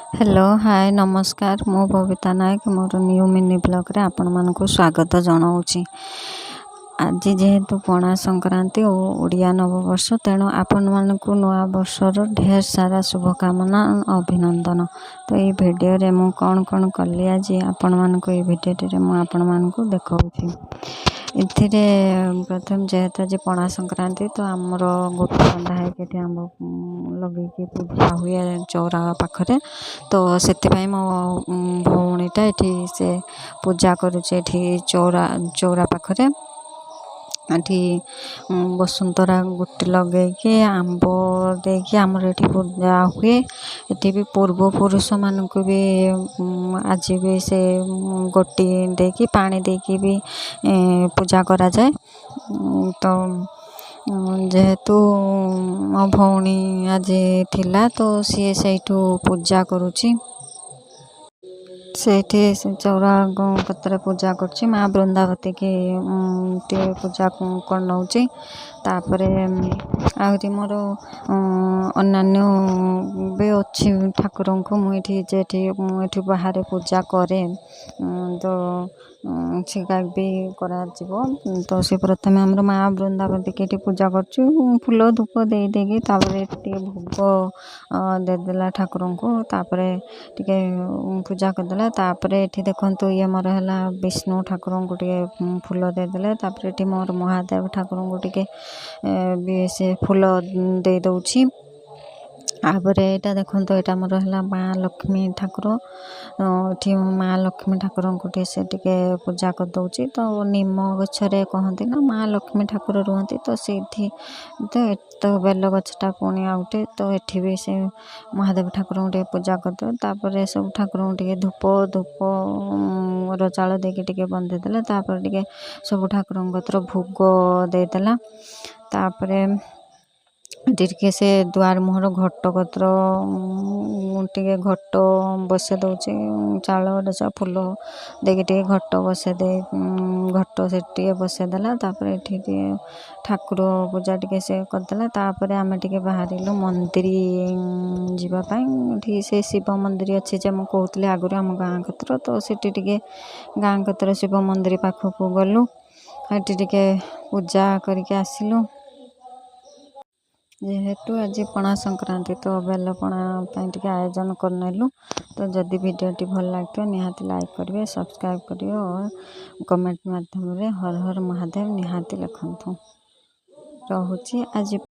Hello hi नमस्कार मु बबिता नायक more new mini blog रे आपण मानक स्वागत जनाऊँगी। आज जेहेतु पणा संक्रांति और ओडिया नववर्ष तेणु आपण मानक नया वर्षर ढेर सारा शुभकामना अभिनंदन। तो ये वीडियो रे मु कौन कौन कली आज आपण मानक ये वीडियो रे मु आपण मानक देखाऊँगी। इथिरे प्रथम जेहेतु आज पणा संक्रांति तो आमर गोटे बंधा है आम लगे पूजा हुए चौरा पाखरे तो से मो भौणीटा ये से पूजा करुचे चौरा पाखरे एठी वसुंतरा गुटी लगे आंब देकी आमर ये पूजा हुए। ये भी पूर्वपुरुष मानक भी आज भी से गोटी देकी पानी देकी भी पूजा करा जाए। तो जेहेतु मो भौणी आज थिला तो सी से पूजा करुची से चौरा कतरे पूजा करुची माँ बृंदावती की पूजा कर नौची। तापरे आहरी मोर अन्यान्य भी अच्छी ठाकुर को मुझे बाहर पूजा करे तो छिका भी करा तो से प्रथम आम माँ बृंदावती की पूजा कर फूल धूप दे देगी भोग देदेला ठाकुर को तापरे टिके पूजा करदेला। तापरे ये देखो ये मोर है विष्णु ठाकुर को टे फूल देदेले तापरे ये मोर महादेव ठाकुर को टे भी से फूल दे दौची। आबरे यहाँ देखो यहाँ मोर है माँ लक्ष्मी ठाकुर ये माँ लक्ष्मी ठाकुर को से टिके पूजा कर दौची। तो निम गछरे कहती ना माँ लक्ष्मी ठाकुर रुहती तो सी तो बेल गछटा पुणी आउटे तो ये भी से महादेव ठाकुर को पूजा करदे। सब ठाकुर को धूप धूप रचाल देके बंधेदेले टे सब ठाकुर कतर भोग देदेला। तापरे टिके से दुआर मुहर घट कतर टे घट बसे दौचे चाउल रचा फूल देके घट बसे दे घट से बसेदेला। ये ठाकुर पूजा टे से करदेला। तापर आम टे बाहर मंदिर जावाई से शिव मंदिर अच्छे जे मुझे कहती आगुरी आम गाँ कतर तो सीटी गाँ कतर शिव मंदिर पाखक गलु ये टे पूजा करके आसिलु। जेहेतु आज पणा संक्रांति तो बेल पणा टे आयोजन करनेलु। तो जदि वीडियोटी भल लगे निहाती लाइक करेंगे सब्सक्राइब करेंगे और कमेंट माध्यम हर हर महादेव निहाती लिखंतु। रहुची आज।